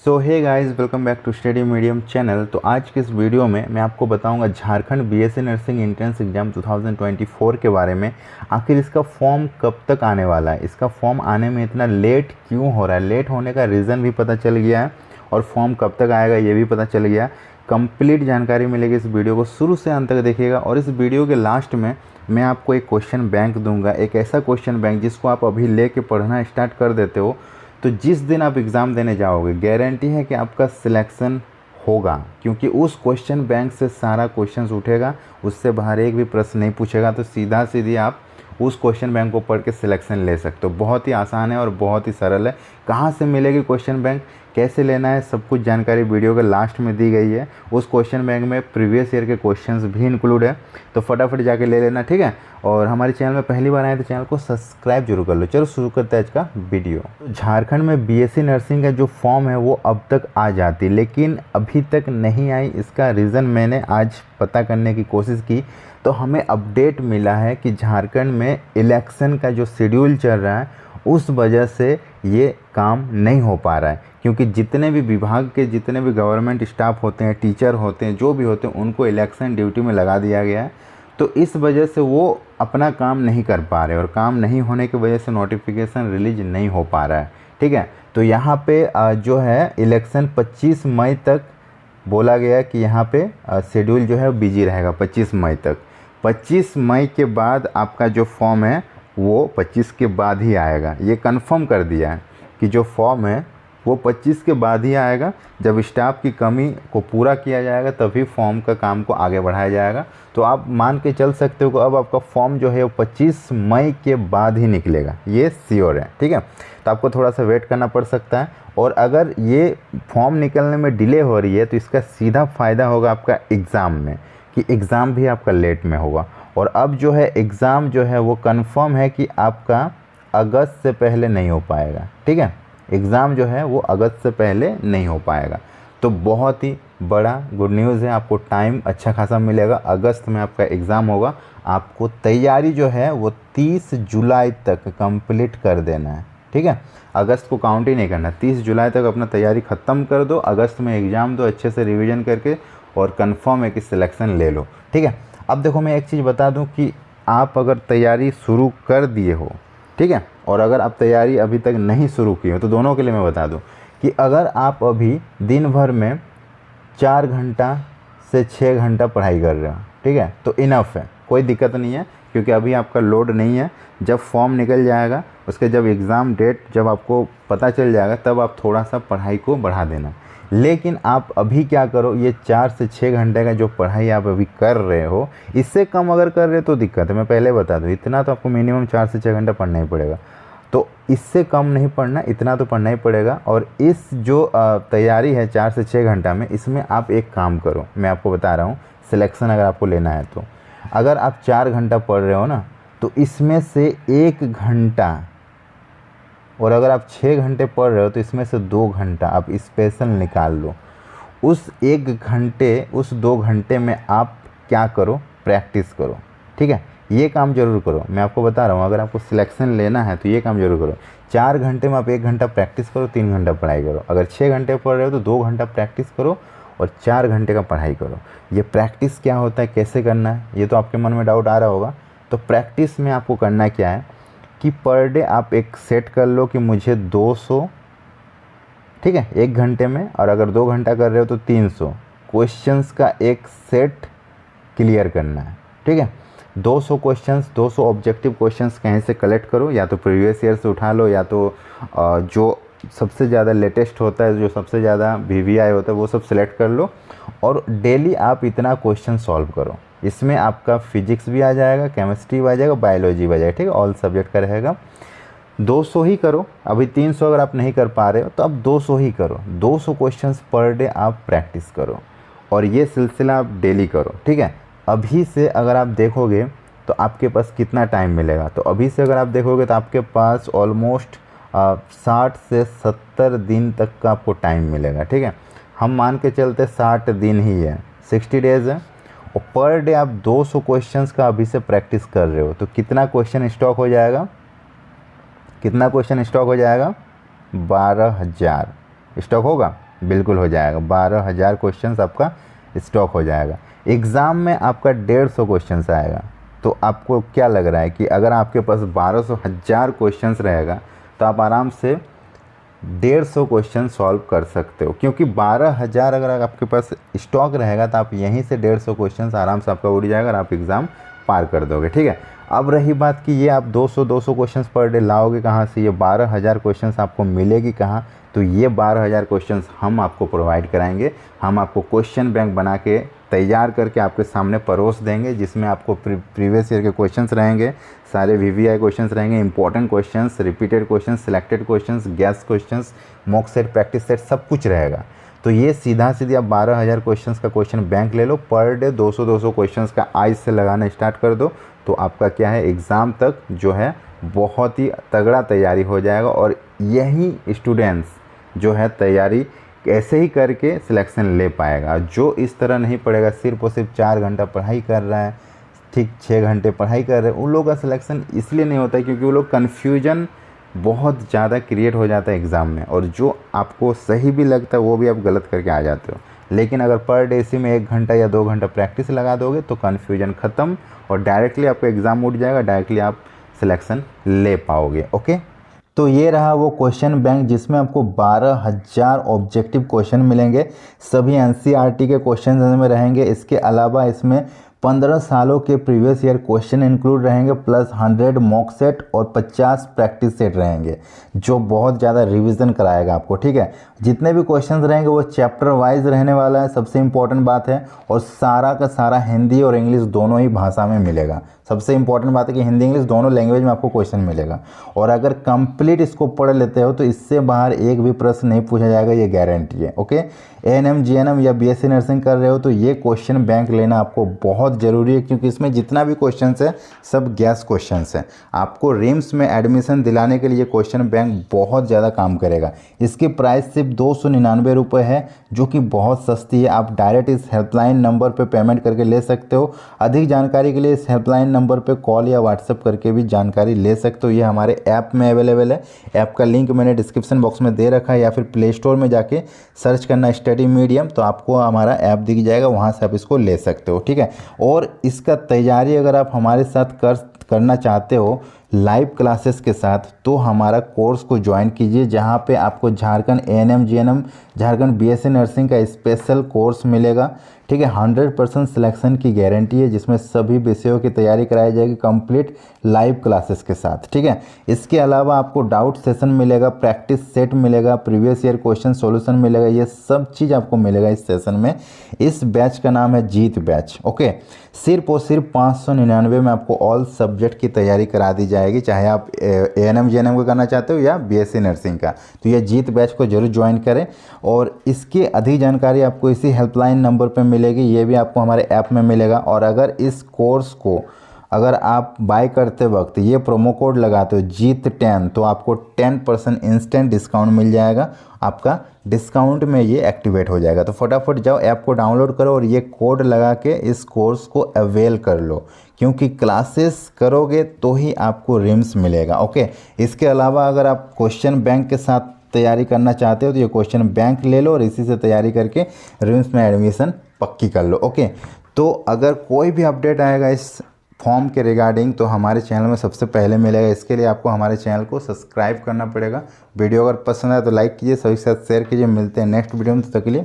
So hey guys, welcome back to study medium channel. तो आज के इस वीडियो में मैं आपको बताऊंगा Jharkhand BSc nursing entrance exam 2024 के बारे में। आखिर इसका फॉर्म कब तक आने वाला है, इसका फॉर्म आने में इतना लेट क्यों हो रहा है, लेट होने का रीज़न भी पता चल गया है और फॉर्म कब तक आएगा ये भी पता चल गया। कंप्लीट जानकारी मिलेगी, इस वीडियो को शुरू से अंत तक देखिएगा। और इस वीडियो के लास्ट में मैं आपको एक क्वेश्चन बैंक दूंगा, एक ऐसा क्वेश्चन बैंक जिसको आप अभी ले कर पढ़ना स्टार्ट कर देते हो तो जिस दिन आप एग्ज़ाम देने जाओगे गारंटी है कि आपका सिलेक्शन होगा, क्योंकि उस क्वेश्चन बैंक से सारा क्वेश्चंस उठेगा, उससे बाहर एक भी प्रश्न नहीं पूछेगा। तो सीधा सीधी आप उस क्वेश्चन बैंक को पढ़ के सिलेक्शन ले सकते हो। बहुत ही आसान है और बहुत ही सरल है। कहाँ से मिलेगी क्वेश्चन बैंक, कैसे लेना है, सब कुछ जानकारी वीडियो के लास्ट में दी गई है। उस क्वेश्चन बैंक में प्रीवियस ईयर के क्वेश्चंस भी इंक्लूड है, तो फटाफट जाके ले लेना, ठीक है। और हमारे चैनल में पहली बार आए तो चैनल को सब्सक्राइब जरूर कर लो। चलो शुरू करते हैं आज का वीडियो। तो झारखंड में बीएससी नर्सिंग का जो फॉर्म है वो अब तक आ जाती, लेकिन अभी तक नहीं आई। इसका रीज़न मैंने आज पता करने की कोशिश की तो हमें अपडेट मिला है कि झारखंड में इलेक्शन का जो शेड्यूल चल रहा है उस वजह से ये काम नहीं हो पा रहा है, क्योंकि जितने भी विभाग के जितने भी गवर्नमेंट स्टाफ होते हैं, टीचर होते हैं, जो भी होते हैं, उनको इलेक्शन ड्यूटी में लगा दिया गया है। तो इस वजह से वो अपना काम नहीं कर पा रहे और काम नहीं होने की वजह से नोटिफिकेशन रिलीज नहीं हो पा रहा है, ठीक है। तो यहाँ पे जो है इलेक्शन 25 मई तक बोला गया कि यहाँ पे शेड्यूल जो है बिजी रहेगा 25 मई तक। 25 मई के बाद आपका जो फॉर्म है वो 25 के बाद ही आएगा। ये कंफर्म कर दिया है कि जो फॉर्म है वो 25 के बाद ही आएगा। जब स्टाफ की कमी को पूरा किया जाएगा तभी फॉर्म का काम को आगे बढ़ाया जाएगा। तो आप मान के चल सकते हो कि अब आपका फॉर्म जो है वो 25 मई के बाद ही निकलेगा, ये श्योर है, ठीक है। तो आपको थोड़ा सा वेट करना पड़ सकता है। और अगर ये फॉर्म निकलने में डिले हो रही है तो इसका सीधा फ़ायदा होगा आपका एग्ज़ाम में, कि एग्ज़ाम भी आपका लेट में होगा। और अब जो है एग्ज़ाम जो है वो कंफर्म है कि आपका अगस्त से पहले नहीं हो पाएगा, ठीक है। एग्ज़ाम जो है वो अगस्त से पहले नहीं हो पाएगा। तो बहुत ही बड़ा गुड न्यूज़ है, आपको टाइम अच्छा खासा मिलेगा। अगस्त में आपका एग्ज़ाम होगा। आपको तैयारी जो है वो 30 जुलाई तक कंप्लीट कर देना है, ठीक है। अगस्त को काउंट ही नहीं करना, 30 जुलाई तक अपना तैयारी ख़त्म कर दो। अगस्त में एग्ज़ाम दो अच्छे से रिवीजन करके, और कंफर्म है कि सिलेक्शन ले लो, ठीक है। अब देखो मैं एक चीज़ बता दूं कि आप अगर तैयारी शुरू कर दिए हो, ठीक है, और अगर आप तैयारी अभी तक नहीं शुरू की हो, तो दोनों के लिए मैं बता दूं कि अगर आप अभी दिन भर में 4 घंटा से 6 घंटा पढ़ाई कर रहे हो, ठीक है, तो इनफ है, कोई दिक्कत नहीं है, क्योंकि अभी आपका लोड नहीं है। जब फॉर्म निकल जाएगा, उसके जब एग्ज़ाम डेट जब आपको पता चल जाएगा, तब आप थोड़ा सा पढ़ाई को बढ़ा देना। लेकिन आप अभी क्या करो, ये 4 से 6 घंटे का जो पढ़ाई आप अभी कर रहे हो, इससे कम अगर कर रहे हो तो दिक्कत है। मैं पहले बता दूं, इतना तो आपको मिनिमम 4 से 6 घंटा पढ़ना ही पड़ेगा। तो इससे कम नहीं पढ़ना, इतना तो पढ़ना ही पड़ेगा। और इस जो तैयारी है 4 से 6 घंटा में, इसमें आप एक काम करो, मैं आपको बता रहा हूँ, सिलेक्शन अगर आपको लेना है तो अगर आप 4 घंटा पढ़ रहे हो ना, तो इसमें से 1 घंटा, और अगर आप 6 घंटे पढ़ रहे हो तो इसमें से 2 घंटा आप स्पेशल निकाल लो। उस 1 घंटे, उस 2 घंटे में आप क्या करो, प्रैक्टिस करो, ठीक है। ये काम जरूर करो, मैं आपको बता रहा हूँ, अगर आपको सिलेक्शन लेना है तो ये काम जरूर करो। 4 घंटे में आप 1 घंटा प्रैक्टिस करो, 3 घंटा पढ़ाई करो। अगर 6 घंटे पढ़ रहे हो तो 2 घंटा प्रैक्टिस करो और 4 घंटे का पढ़ाई करो। ये प्रैक्टिस क्या होता है, कैसे करना है, ये तो आपके मन में डाउट आ रहा होगा। तो प्रैक्टिस में आपको करना क्या है कि पर डे आप एक सेट कर लो कि मुझे 200, ठीक है, 1 घंटे में, और अगर 2 घंटा कर रहे हो तो 300 क्वेश्चंस का एक सेट क्लियर करना है, ठीक है। 200 क्वेश्चंस, 200 ऑब्जेक्टिव क्वेश्चंस कहीं से कलेक्ट करो, या तो प्रीवियस ईयर से उठा लो, या तो जो सबसे ज़्यादा लेटेस्ट होता है, जो सबसे ज़्यादा वीवीआई होता है, वो सब सिलेक्ट कर लो। और डेली आप इतना क्वेश्चन सॉल्व करो। इसमें आपका फिजिक्स भी आ जाएगा, केमिस्ट्री भी आ जाएगा, बायोलॉजी भी आ जाएगा, ठीक है, ऑल सब्जेक्ट का रहेगा। 200 ही करो, अभी 300 अगर आप नहीं कर पा रहे हो तो अब 200 ही करो। 200 क्वेश्चंस पर डे आप प्रैक्टिस करो, और ये सिलसिला आप डेली करो, ठीक है। अभी से अगर आप देखोगे तो आपके पास कितना टाइम मिलेगा, तो अभी से अगर आप देखोगे तो आपके पास ऑलमोस्ट 60 से 70 दिन तक का आपको टाइम मिलेगा, ठीक है। हम मान के चलते 60 दिन ही है, 60 डेज़ है, और पर डे आप 200 क्वेश्चंस का अभी से प्रैक्टिस कर रहे हो, तो कितना क्वेश्चन स्टॉक हो जाएगा, कितना क्वेश्चन स्टॉक हो जाएगा, 12,000 स्टॉक होगा। बिल्कुल हो जाएगा। 12,000 क्वेश्चन आपका स्टॉक हो जाएगा। एग्ज़ाम में आपका 150 क्वेश्चन आएगा। तो आपको क्या लग रहा है कि अगर आपके पास 12,000 क्वेश्चन रहेगा तो आप आराम से 150 क्वेश्चन सॉल्व कर सकते हो, क्योंकि 12,000 अगर आपके पास स्टॉक रहेगा तो आप यहीं से 150 क्वेश्चन आराम से आपका उड़ जाएगा और आप एग्ज़ाम पार कर दोगे। ठीक है, अब रही बात कि ये आप 200 क्वेश्चन पर डे लाओगे कहाँ से, ये 12,000 क्वेश्चन आपको मिलेगी कहाँ। तो ये 12,000 क्वेश्चन हम आपको प्रोवाइड कराएंगे। हम आपको क्वेश्चन बैंक बना के तैयार करके आपके सामने परोस देंगे, जिसमें आपको प्रीवियस ईयर के क्वेश्चंस रहेंगे, सारे वीवीआई क्वेश्चंस रहेंगे, important questions, repeated questions, selected questions, gas questions, mock set, practice set, सब कुछ रहेगा। तो ये सीधा सीधी आप 12,000 क्वेश्चंस का क्वेश्चन बैंक ले लो, पर डे 200 क्वेश्चंस का आज से लगाना स्टार्ट कर दो। तो आपका क्या है, एग्ज़ाम तक जो है बहुत ही तगड़ा तैयारी हो जाएगा। और यही स्टूडेंट्स जो है तैयारी ऐसे ही करके सिलेक्शन ले पाएगा। जो इस तरह नहीं पढ़ेगा, सिर्फ और सिर्फ 4 घंटा पढ़ाई कर रहा है, ठीक 6 घंटे पढ़ाई कर रहे हैं, उन लोगों का सिलेक्शन इसलिए नहीं होता है क्योंकि वो लोग कन्फ्यूजन बहुत ज़्यादा क्रिएट हो जाता है एग्ज़ाम में, और जो आपको सही भी लगता है वो भी आप गलत करके आ जाते हो। लेकिन अगर पर डे इसी में 1 घंटा या 2 घंटा प्रैक्टिस लगा दोगे तो कन्फ्यूजन ख़त्म, और डायरेक्टली आपका एग्ज़ाम उठ जाएगा, डायरेक्टली आप सिलेक्शन ले पाओगे। ओके, तो ये रहा वो क्वेश्चन बैंक जिसमें आपको 12,000 ऑब्जेक्टिव क्वेश्चन मिलेंगे। सभी एनसीईआरटी के क्वेश्चन में रहेंगे। इसके अलावा इसमें 15 सालों के प्रीवियस ईयर क्वेश्चन इंक्लूड रहेंगे, प्लस 100 मॉक सेट और 50 प्रैक्टिस सेट रहेंगे, जो बहुत ज़्यादा रिवीजन कराएगा आपको। ठीक है, जितने भी क्वेश्चंस रहेंगे वो चैप्टर वाइज रहने वाला है, सबसे इंपॉर्टेंट बात है। और सारा का सारा हिंदी और इंग्लिश दोनों ही भाषा में मिलेगा। सबसे इंपॉर्टेंट बात है कि हिंदी इंग्लिश दोनों लैंग्वेज में आपको क्वेश्चन मिलेगा। और अगर कंप्लीट इसको पढ़ लेते हो तो इससे बाहर एक भी प्रश्न नहीं पूछा जाएगा, ये गारंटी है। ओके, एएनएम, जीएनएम या बीएससी नर्सिंग कर रहे हो तो ये क्वेश्चन बैंक लेना आपको बहुत ज़रूरी है, क्योंकि इसमें जितना भी क्वेश्चन है सब गैस क्वेश्चन है। आपको रिम्स में एडमिशन दिलाने के लिए क्वेश्चन बैंक बहुत ज़्यादा काम करेगा। इसकी प्राइस सिर्फ 299 रुपये है, जो कि बहुत सस्ती है। आप डायरेक्ट इस हेल्पलाइन नंबर पर पेमेंट करके ले सकते हो। अधिक जानकारी के लिए इस हेल्पलाइन नंबर पे कॉल या व्हाट्सएप करके भी जानकारी ले सकते हो। ये हमारे ऐप में अवेलेबल है। ऐप का लिंक मैंने डिस्क्रिप्शन बॉक्स में दे रखा है, या फिर प्ले स्टोर में जाके सर्च करना स्टडी मीडियम, तो आपको हमारा ऐप दिख जाएगा, वहाँ से आप इसको ले सकते हो। ठीक है, और इसका तैयारी अगर आप हमारे साथ करना चाहते हो लाइव क्लासेस के साथ, तो हमारा कोर्स को ज्वाइन कीजिए, जहाँ पे आपको Jharkhand ANM, GNM, Jharkhand BSc nursing का स्पेशल कोर्स मिलेगा। ठीक है, 100% सिलेक्शन की गारंटी है, जिसमें सभी विषयों की तैयारी कराई जाएगी कंप्लीट लाइव क्लासेस के साथ। ठीक है, इसके अलावा आपको डाउट सेशन मिलेगा, प्रैक्टिस सेट मिलेगा, प्रीवियस ईयर क्वेश्चन सॉल्यूशन मिलेगा, ये सब चीज़ आपको मिलेगा इस सेशन में। इस बैच का नाम है जीत बैच। ओके, सिर्फ और सिर्फ 599 में आपको ऑल सब्जेक्ट की तैयारी करा दी जाएगी, चाहे आप एएनएम, जीएनएम का करना चाहते हो या बीएससी नर्सिंग का। तो ये जीत बैच को जरूर ज्वाइन करें, और इसकी अधिक जानकारी आपको इसी हेल्पलाइन नंबर पर मिलेगी। ये भी आपको हमारे ऐप में मिलेगा। और अगर इस कोर्स को अगर आप बाय करते वक्त ये प्रोमो कोड लगाते हो जीत10, तो आपको 10% इंस्टेंट डिस्काउंट मिल जाएगा। आपका डिस्काउंट में ये एक्टिवेट हो जाएगा। तो फटाफट जाओ, ऐप को डाउनलोड करो और ये कोड लगा के इस कोर्स को अवेल कर लो, क्योंकि क्लासेस करोगे तो ही आपको रिम्स मिलेगा। ओके, इसके अलावा अगर आप क्वेश्चन बैंक के साथ तैयारी करना चाहते हो तो ये क्वेश्चन बैंक ले लो और इसी से तैयारी करके रिम्स में एडमिशन पक्की कर लो। ओके, तो अगर कोई भी अपडेट आएगा इस फॉर्म के रिगार्डिंग तो हमारे चैनल में सबसे पहले मिलेगा। इसके लिए आपको हमारे चैनल को सब्सक्राइब करना पड़ेगा। वीडियो अगर पसंद आए तो लाइक कीजिए, सभी के साथ शेयर कीजिए। मिलते हैं नेक्स्ट वीडियो में, तब तक के लिए